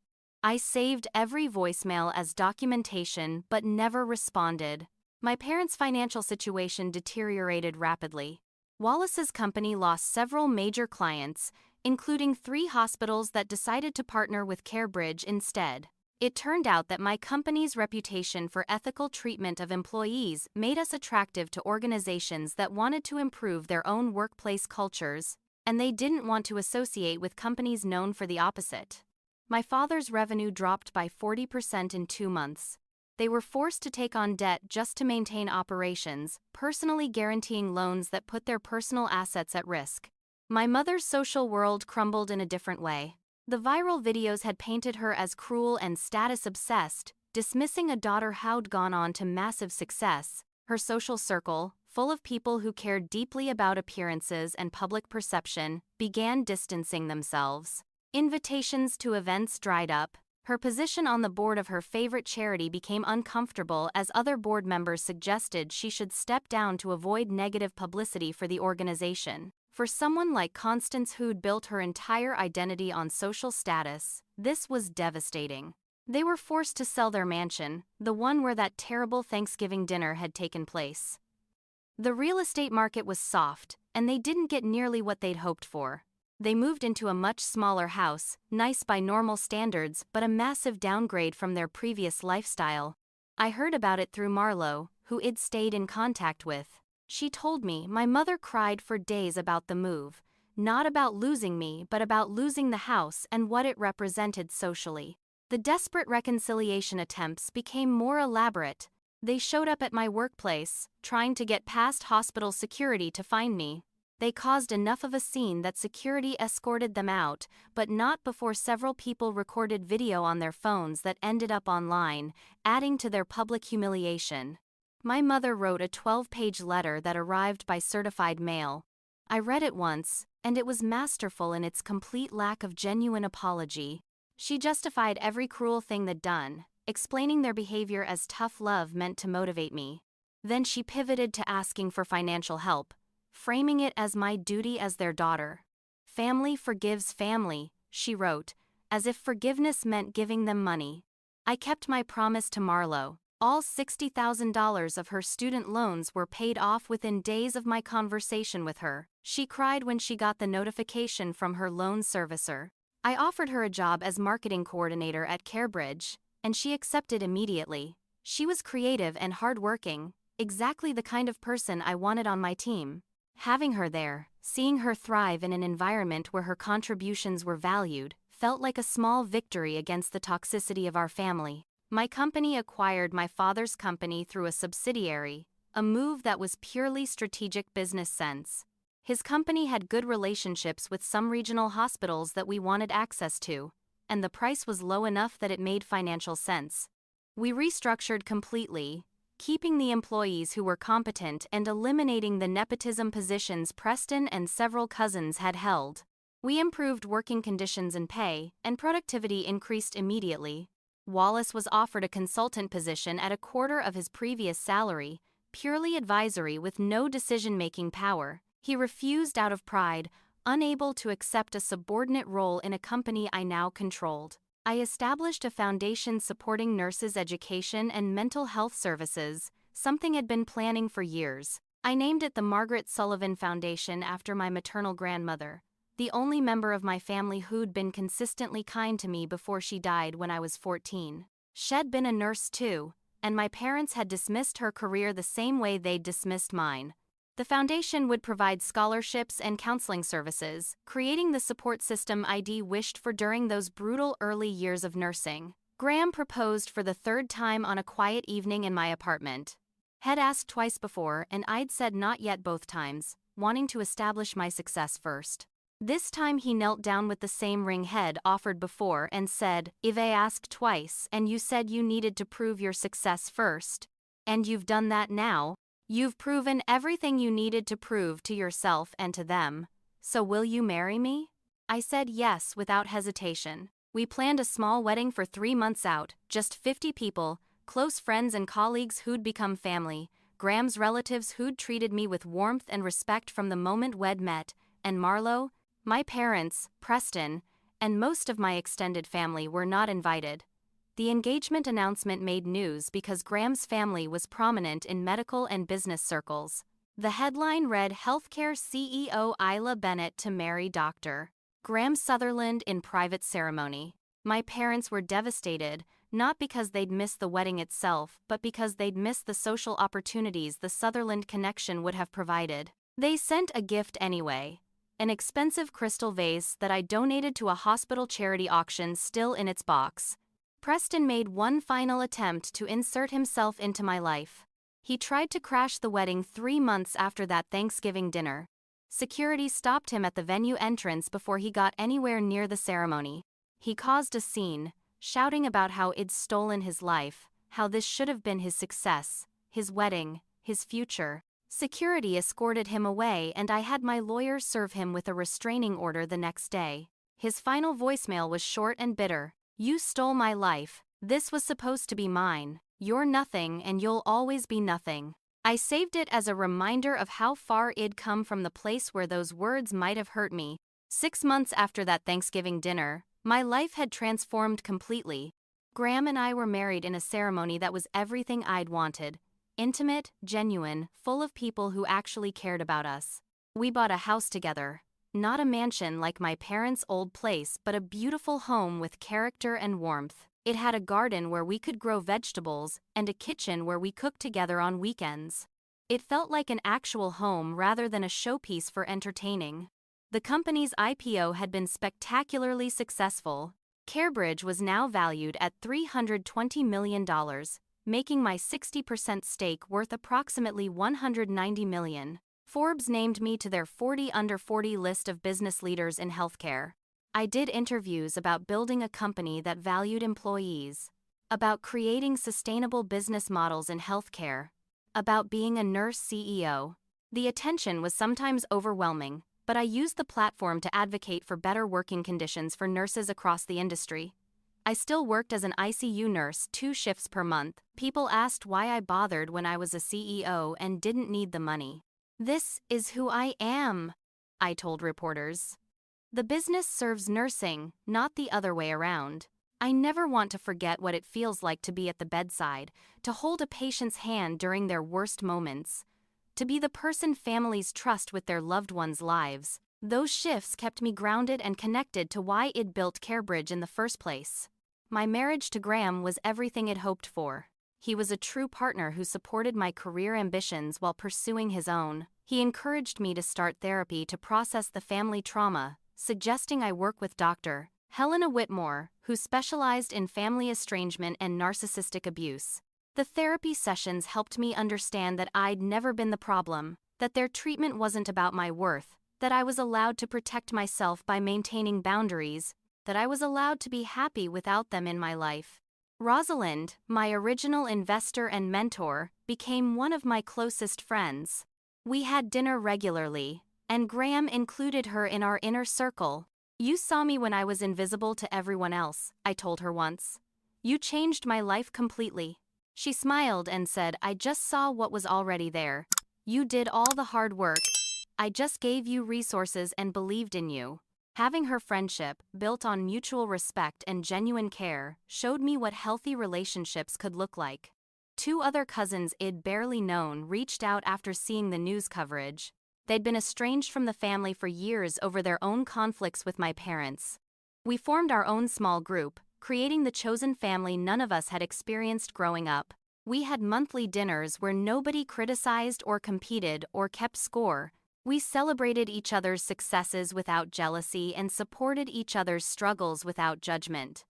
S1: I saved every voicemail as documentation but never responded. My parents' financial situation deteriorated rapidly. Wallace's company lost several major clients, including 3 hospitals that decided to partner with CareBridge instead. It turned out that my company's reputation for ethical treatment of employees made us attractive to organizations that wanted to improve their own workplace cultures, and they didn't want to associate with companies known for the opposite. My father's revenue dropped by 40% in 2 months. They were forced to take on debt just to maintain operations, personally guaranteeing loans that put their personal assets at risk. My mother's social world crumbled in a different way. The viral videos had painted her as cruel and status-obsessed, dismissing a daughter who'd gone on to massive success. Her social circle, full of people who cared deeply about appearances and public perception, began distancing themselves. Invitations to events dried up. Her position on the board of her favorite charity became uncomfortable as other board members suggested she should step down to avoid negative publicity for the organization. For someone like Constance who'd built her entire identity on social status, this was devastating. They were forced to sell their mansion, the one where that terrible Thanksgiving dinner had taken place. The real estate market was soft, and they didn't get nearly what they'd hoped for. They moved into a much smaller house, nice by normal standards but a massive downgrade from their previous lifestyle. I heard about it through Marlo, who I'd stayed in contact with. She told me my mother cried for days about the move, not about losing me but about losing the house and what it represented socially. The desperate reconciliation attempts became more elaborate. They showed up at my workplace, trying to get past hospital security to find me. They caused enough of a scene that security escorted them out, but not before several people recorded video on their phones that ended up online, adding to their public humiliation. My mother wrote a 12-page letter that arrived by certified mail. I read it once, and it was masterful in its complete lack of genuine apology. She justified every cruel thing they'd done, explaining their behavior as tough love meant to motivate me. Then she pivoted to asking for financial help, framing it as my duty as their daughter. Family forgives family, she wrote, as if forgiveness meant giving them money. I kept my promise to Marlo. All $60,000 of her student loans were paid off within days of my conversation with her. She cried when she got the notification from her loan servicer. I offered her a job as marketing coordinator at CareBridge, and she accepted immediately. She was creative and hardworking, exactly the kind of person I wanted on my team. Having her there, seeing her thrive in an environment where her contributions were valued, felt like a small victory against the toxicity of our family. My company acquired my father's company through a subsidiary, a move that was purely strategic business sense. His company had good relationships with some regional hospitals that we wanted access to, and the price was low enough that it made financial sense. We restructured completely, keeping the employees who were competent and eliminating the nepotism positions Preston and several cousins had held. We improved working conditions and pay, and productivity increased immediately. Wallace was offered a consultant position at a quarter of his previous salary, purely advisory with no decision-making power. He refused out of pride, unable to accept a subordinate role in a company I now controlled. I established a foundation supporting nurses' education and mental health services, something I'd been planning for years. I named it the Margaret Sullivan Foundation after my maternal grandmother, the only member of my family who'd been consistently kind to me before she died when I was 14. She'd been a nurse too, and my parents had dismissed her career the same way they'd dismissed mine. The foundation would provide scholarships and counseling services, creating the support system I'd wished for during those brutal early years of nursing. Graham proposed for the third time on a quiet evening in my apartment. Had asked twice before, and I'd said not yet both times, wanting to establish my success first. This time he knelt down with the same ring head offered before and said, "If I asked twice and you said you needed to prove your success first, and you've done that now, you've proven everything you needed to prove to yourself and to them. So will you marry me?" I said yes without hesitation. We planned a small wedding for 3 months out, just 50 people, close friends and colleagues who'd become family, Graham's relatives who'd treated me with warmth and respect from the moment we'd met, and Marlowe, my parents, Preston, and most of my extended family were not invited. The engagement announcement made news because Graham's family was prominent in medical and business circles. The headline read, "Healthcare CEO Isla Bennett to marry Dr. Graham Sutherland in private ceremony." My parents were devastated, not because they'd missed the wedding itself, but because they'd missed the social opportunities the Sutherland connection would have provided. They sent a gift anyway. An expensive crystal vase that I donated to a hospital charity auction still in its box. Preston made one final attempt to insert himself into my life. He tried to crash the wedding 3 months after that Thanksgiving dinner. Security stopped him at the venue entrance before he got anywhere near the ceremony. He caused a scene, shouting about how I'd stolen his life, how this should have been his success, his wedding, his future. Security escorted him away and I had my lawyer serve him with a restraining order the next day. His final voicemail was short and bitter. "You stole my life. This was supposed to be mine. You're nothing and you'll always be nothing." I saved it as a reminder of how far I'd come from the place where those words might have hurt me. 6 months after that Thanksgiving dinner, my life had transformed completely. Graham and I were married in a ceremony that was everything I'd wanted. Intimate, genuine, full of people who actually cared about us. We bought a house together. Not a mansion like my parents' old place, but a beautiful home with character and warmth. It had a garden where we could grow vegetables and a kitchen where we cooked together on weekends. It felt like an actual home rather than a showpiece for entertaining. The company's IPO had been spectacularly successful. CareBridge was now valued at $320 million. Making my 60% stake worth approximately $190 million. Forbes named me to their 40 under 40 list of business leaders in healthcare. I did interviews about building a company that valued employees, about creating sustainable business models in healthcare, about being a nurse CEO. The attention was sometimes overwhelming, but I used the platform to advocate for better working conditions for nurses across the industry. I still worked as an ICU nurse 2 shifts per month. People asked why I bothered when I was a CEO and didn't need the money. "This is who I am," I told reporters. The business serves nursing, not the other way around. I never want to forget what it feels like to be at the bedside, to hold a patient's hand during their worst moments, to be the person families trust with their loved ones' lives. Those shifts kept me grounded and connected to why I'd built CareBridge in the first place. My marriage to Graham was everything I'd hoped for. He was a true partner who supported my career ambitions while pursuing his own. He encouraged me to start therapy to process the family trauma, suggesting I work with Dr. Helena Whitmore, who specialized in family estrangement and narcissistic abuse. The therapy sessions helped me understand that I'd never been the problem, that their treatment wasn't about my worth, that I was allowed to protect myself by maintaining boundaries, that I was allowed to be happy without them in my life. Rosalind, my original investor and mentor, became one of my closest friends. We had dinner regularly, and Graham included her in our inner circle. "You saw me when I was invisible to everyone else," I told her once. "You changed my life completely." She smiled and said, "I just saw what was already there. You did all the hard work. I just gave you resources and believed in you." Having her friendship, built on mutual respect and genuine care, showed me what healthy relationships could look like. Two other cousins I'd barely known reached out after seeing the news coverage. They'd been estranged from the family for years over their own conflicts with my parents. We formed our own small group, creating the chosen family none of us had experienced growing up. We had monthly dinners where nobody criticized or competed or kept score. We celebrated each other's successes without jealousy and supported each other's struggles without judgment.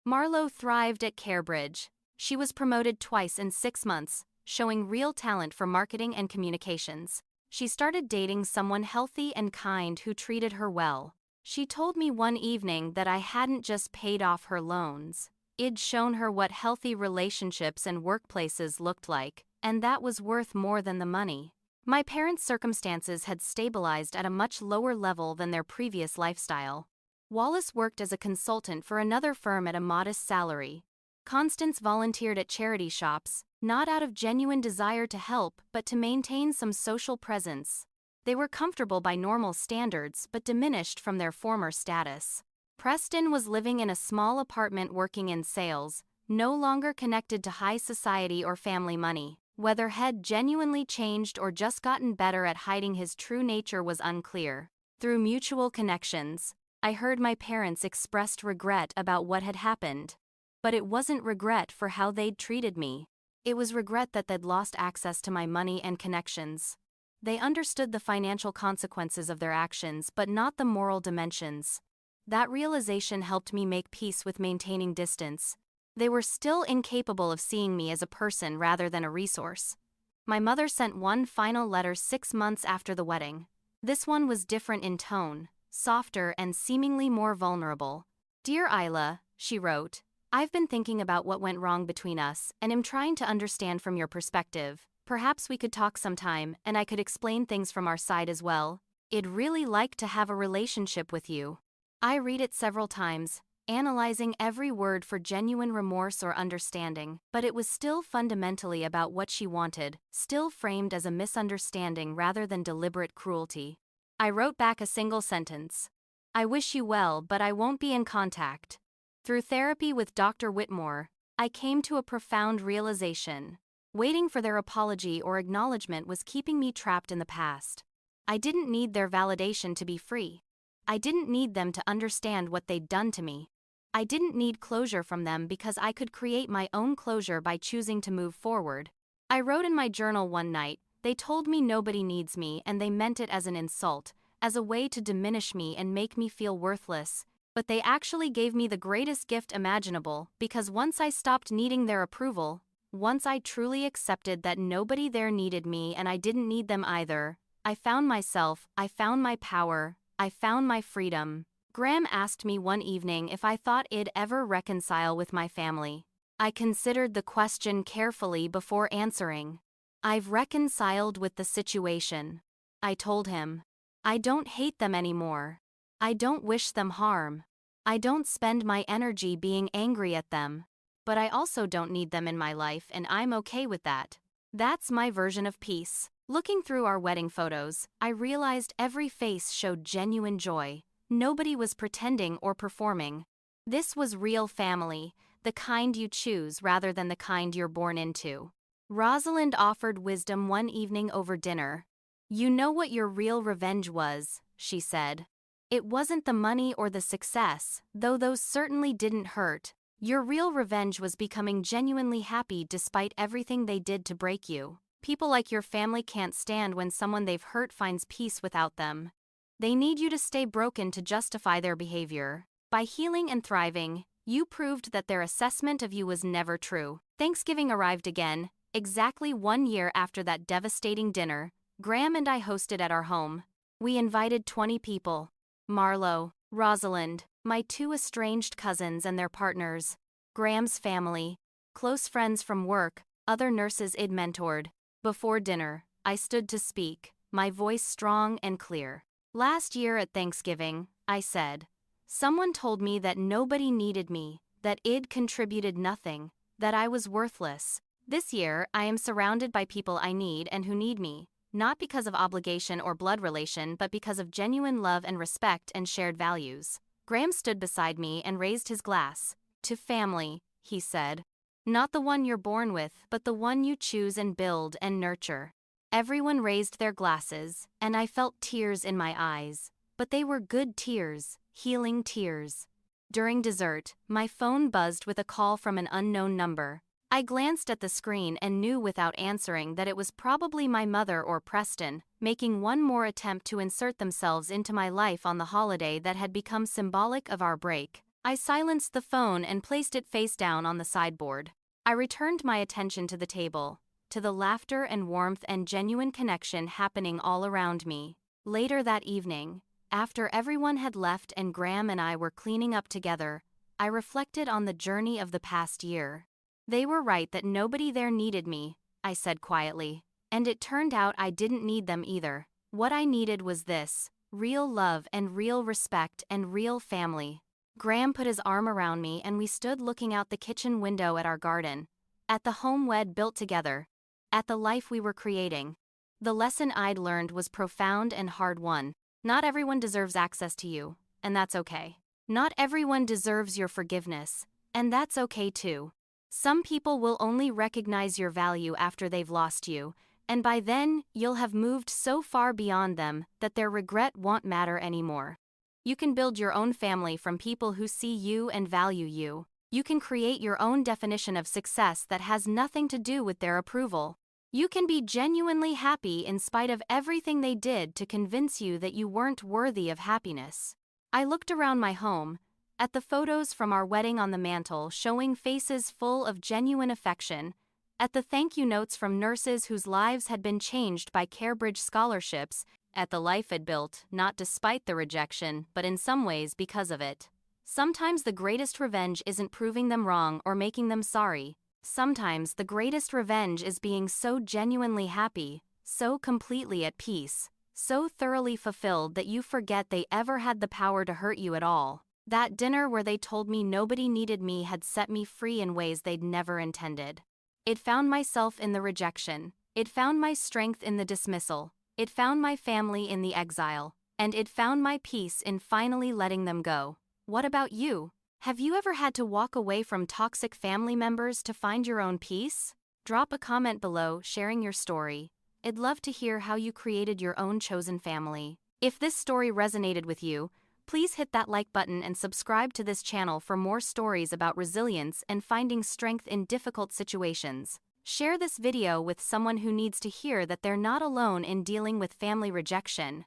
S1: Marlo thrived at CareBridge. She was promoted twice in 6 months, showing real talent for marketing and communications. She started dating someone healthy and kind who treated her well. She told me one evening that I hadn't just paid off her loans. I'd shown her what healthy relationships and workplaces looked like, and that was worth more than the money. My parents' circumstances had stabilized at a much lower level than their previous lifestyle. Wallace worked as a consultant for another firm at a modest salary. Constance volunteered at charity shops, not out of genuine desire to help but to maintain some social presence. They were comfortable by normal standards but diminished from their former status. Preston was living in a small apartment working in sales, no longer connected to high society or family money. Whether Head genuinely changed or just gotten better at hiding his true nature was unclear. Through mutual connections, I heard my parents expressed regret about what had happened. But it wasn't regret for how they'd treated me. It was regret that they'd lost access to my money and connections. They understood the financial consequences of their actions but not the moral dimensions. That realization helped me make peace with maintaining distance. They were still incapable of seeing me as a person rather than a resource. My mother sent one final letter 6 months after the wedding. This one was different in tone, softer and seemingly more vulnerable. "Dear Isla," she wrote, "I've been thinking about what went wrong between us and am trying to understand from your perspective. Perhaps we could talk sometime and I could explain things from our side as well. I'd really like to have a relationship with you." I read it several times, analyzing every word for genuine remorse or understanding, but it was still fundamentally about what she wanted, still framed as a misunderstanding rather than deliberate cruelty. I wrote back a single sentence. "I wish you well, but I won't be in contact." Through therapy with Dr. Whitmore, I came to a profound realization. Waiting for their apology or acknowledgement was keeping me trapped in the past. I didn't need their validation to be free. I didn't need them to understand what they'd done to me. I didn't need closure from them because I could create my own closure by choosing to move forward. I wrote in my journal one night, "They told me nobody needs me and they meant it as an insult, as a way to diminish me and make me feel worthless. But they actually gave me the greatest gift imaginable because once I stopped needing their approval, once I truly accepted that nobody there needed me and I didn't need them either, I found myself, I found my power, I found my freedom." Graham asked me one evening if I thought I'd ever reconcile with my family. I considered the question carefully before answering. "I've reconciled with the situation," I told him. "I don't hate them anymore. I don't wish them harm. I don't spend my energy being angry at them. But I also don't need them in my life and I'm okay with that." That's my version of peace. Looking through our wedding photos, I realized every face showed genuine joy. Nobody was pretending or performing. This was real family, the kind you choose rather than the kind you're born into. Rosalind offered wisdom one evening over dinner. "You know what your real revenge was," she said. "It wasn't the money or the success, though those certainly didn't hurt. Your real revenge was becoming genuinely happy despite everything they did to break you. People like your family can't stand when someone they've hurt finds peace without them. They need you to stay broken to justify their behavior. By healing and thriving, you proved that their assessment of you was never true." Thanksgiving arrived again, exactly 1 year after that devastating dinner. Graham and I hosted at our home. We invited 20 people. Marlo, Rosalind, my 2 estranged cousins and their partners. Graham's family, close friends from work, other nurses I'd mentored. Before dinner, I stood to speak, my voice strong and clear. Last year at Thanksgiving, I said, someone told me that nobody needed me, that I'd contributed nothing, that I was worthless. This year, I am surrounded by people I need and who need me, not because of obligation or blood relation but because of genuine love and respect and shared values. Graham stood beside me and raised his glass. To family, he said. Not the one you're born with, but the one you choose and build and nurture. Everyone raised their glasses, and I felt tears in my eyes. But they were good tears, healing tears. During dessert, my phone buzzed with a call from an unknown number. I glanced at the screen and knew without answering that it was probably my mother or Preston, making one more attempt to insert themselves into my life on the holiday that had become symbolic of our break. I silenced the phone and placed it face down on the sideboard. I returned my attention to the table, to the laughter and warmth and genuine connection happening all around me. Later that evening, after everyone had left and Graham and I were cleaning up together, I reflected on the journey of the past year. They were right that nobody there needed me, I said quietly. And it turned out I didn't need them either. What I needed was this: real love and real respect and real family. Graham put his arm around me and we stood looking out the kitchen window at our garden, at the home we'd built together, at the life we were creating. The lesson I'd learned was profound and hard-won. Not everyone deserves access to you, and that's okay. Not everyone deserves your forgiveness, and that's okay too. Some people will only recognize your value after they've lost you, and by then, you'll have moved so far beyond them that their regret won't matter anymore. You can build your own family from people who see you and value you. You can create your own definition of success that has nothing to do with their approval. You can be genuinely happy in spite of everything they did to convince you that you weren't worthy of happiness. I looked around my home, at the photos from our wedding on the mantle showing faces full of genuine affection, at the thank you notes from nurses whose lives had been changed by CareBridge scholarships, at the life I'd built, not despite the rejection, but in some ways because of it. Sometimes the greatest revenge isn't proving them wrong or making them sorry. Sometimes the greatest revenge is being so genuinely happy, so completely at peace, so thoroughly fulfilled that you forget they ever had the power to hurt you at all. That dinner where they told me nobody needed me had set me free in ways they'd never intended. It found myself in the rejection. It found my strength in the dismissal. It found my family in the exile. And it found my peace in finally letting them go. What about you? Have you ever had to walk away from toxic family members to find your own peace? Drop a comment below sharing your story. I'd love to hear how you created your own chosen family. If this story resonated with you, please hit that like button and subscribe to this channel for more stories about resilience and finding strength in difficult situations. Share this video with someone who needs to hear that they're not alone in dealing with family rejection.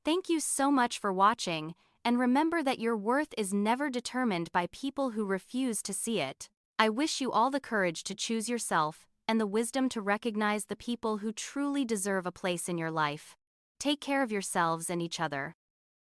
S1: Thank you so much for watching, and remember that your worth is never determined by people who refuse to see it. I wish you all the courage to choose yourself and the wisdom to recognize the people who truly deserve a place in your life. Take care of yourselves and each other.